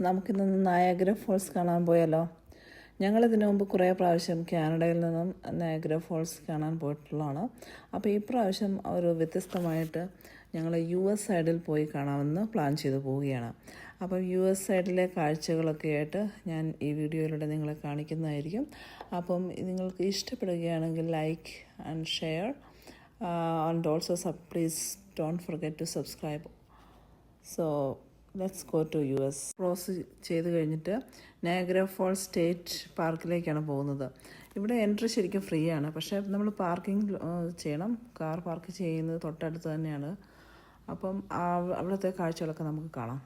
നമുക്കിന്ന് Niagara false കാണാൻ പോയാലോ? ഞങ്ങളിതിനു മുമ്പ് കുറേ പ്രാവശ്യം കാനഡയിൽ നിന്നും നയാഗ്ര ഫോൾസ് കാണാൻ പോയിട്ടുള്ളതാണ്. അപ്പോൾ ഈ പ്രാവശ്യം ഒരു വ്യത്യസ്തമായിട്ട് ഞങ്ങൾ US സൈഡിൽ പോയി കാണാമെന്ന് പ്ലാൻ ചെയ്ത് പോവുകയാണ്. അപ്പം US സൈഡിലെ കാഴ്ചകളൊക്കെ ആയിട്ട് ഞാൻ ഈ വീഡിയോയിലൂടെ നിങ്ങളെ കാണിക്കുന്നതായിരിക്കും. അപ്പം നിങ്ങൾക്ക് ഇഷ്ടപ്പെടുകയാണെങ്കിൽ like and share and also please don't forget to subscribe. So let's go to US. Cross ചെയ്ത് കഴിഞ്ഞിട്ട് നയാഗ്ര ഫോൾസ് സ്റ്റേറ്റ് പാർക്കിലേക്കാണ് പോകുന്നത്. ഇവിടെ എൻട്രി ശരിക്കും ഫ്രീ ആണ്, പക്ഷേ നമ്മൾ പാർക്കിംഗ് ചെയ്യണം. കാർ പാർക്ക് ചെയ്യുന്നത് തൊട്ടടുത്ത് തന്നെയാണ്. അപ്പം അവിടുത്തെ കാഴ്ചകളൊക്കെ നമുക്ക് കാണാം.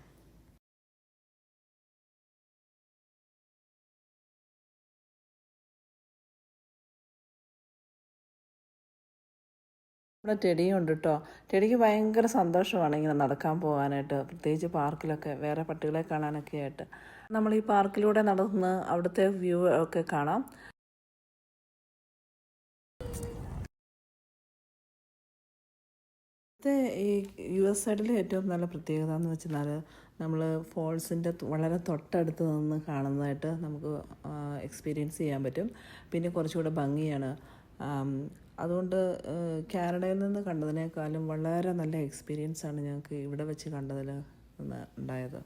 ഇവിടെ ടെഡിയും ഉണ്ട് കേട്ടോ. ടെഡിക്ക് ഭയങ്കര സന്തോഷമാണ് ഇങ്ങനെ നടക്കാൻ പോകാനായിട്ട്, പ്രത്യേകിച്ച് പാർക്കിലൊക്കെ വേറെ പട്ടികളെ കാണാനൊക്കെ ആയിട്ട്. നമ്മൾ ഈ പാർക്കിലൂടെ നടന്ന് അവിടുത്തെ വ്യൂ ഒക്കെ കാണാം. ഈ US സൈഡിലെ ഏറ്റവും നല്ല പ്രത്യേകത എന്ന് വെച്ചാൽ നമ്മൾ ഫോൾസിൻ്റെ വളരെ തൊട്ടടുത്ത് നിന്ന് കാണുന്നതായിട്ട് നമുക്ക് എക്സ്പീരിയൻസ് ചെയ്യാൻ പറ്റും. പിന്നെ കുറച്ചുകൂടെ ഭംഗിയാണ്. അതുകൊണ്ട് കാനഡയിൽ നിന്ന് കണ്ടതിനേക്കാളും വളരെ നല്ല എക്സ്പീരിയൻസാണ് ഞങ്ങൾക്ക് ഇവിടെ വെച്ച് കണ്ടതിൽ ഉണ്ടായത്.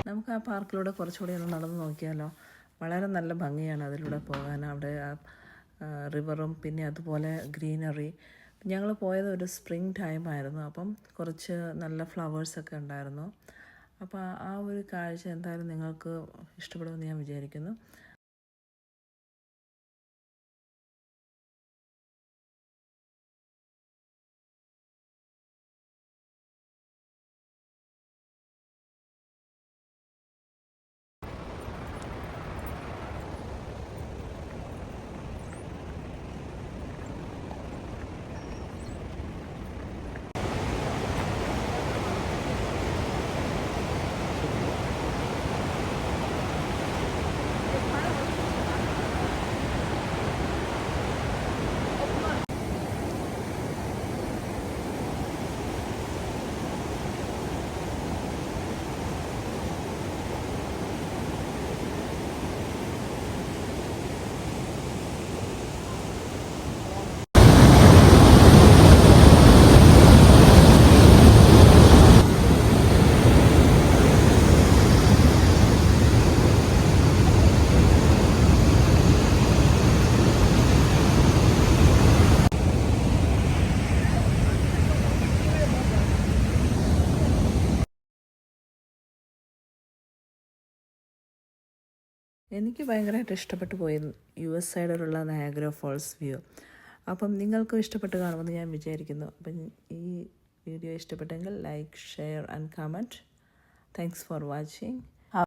നമുക്ക് ആ പാർക്കിലൂടെ കുറച്ചുകൂടി ഒന്ന് നടന്ന് നോക്കിയാലോ? വളരെ നല്ല ഭംഗിയാണ് അതിലൂടെ പോകാൻ. അവിടെ റിവറും പിന്നെ അതുപോലെ ഗ്രീനറി. ഞങ്ങൾ പോയത് ഒരു സ്പ്രിംഗ് ടൈമായിരുന്നു, അപ്പം കുറച്ച് നല്ല ഫ്ലവേഴ്സൊക്കെ ഉണ്ടായിരുന്നു. അപ്പോൾ ആ ഒരു കാഴ്ച എന്തായാലും നിങ്ങൾക്ക് ഇഷ്ടപ്പെടുമെന്ന് ഞാൻ വിചാരിക്കുന്നു. എനിക്ക് ഭയങ്കരമായിട്ട് ഇഷ്ടപ്പെട്ടു പോയി US സൈഡിലുള്ള നയാഗ്ര ഫോൾസ് വ്യൂ. അപ്പം നിങ്ങൾക്കും ഇഷ്ടപ്പെട്ട് കാണുമെന്ന് ഞാൻ വിചാരിക്കുന്നു. അപ്പം ഈ വീഡിയോ ഇഷ്ടപ്പെട്ടെങ്കിൽ like, share and comment. Thanks for watching.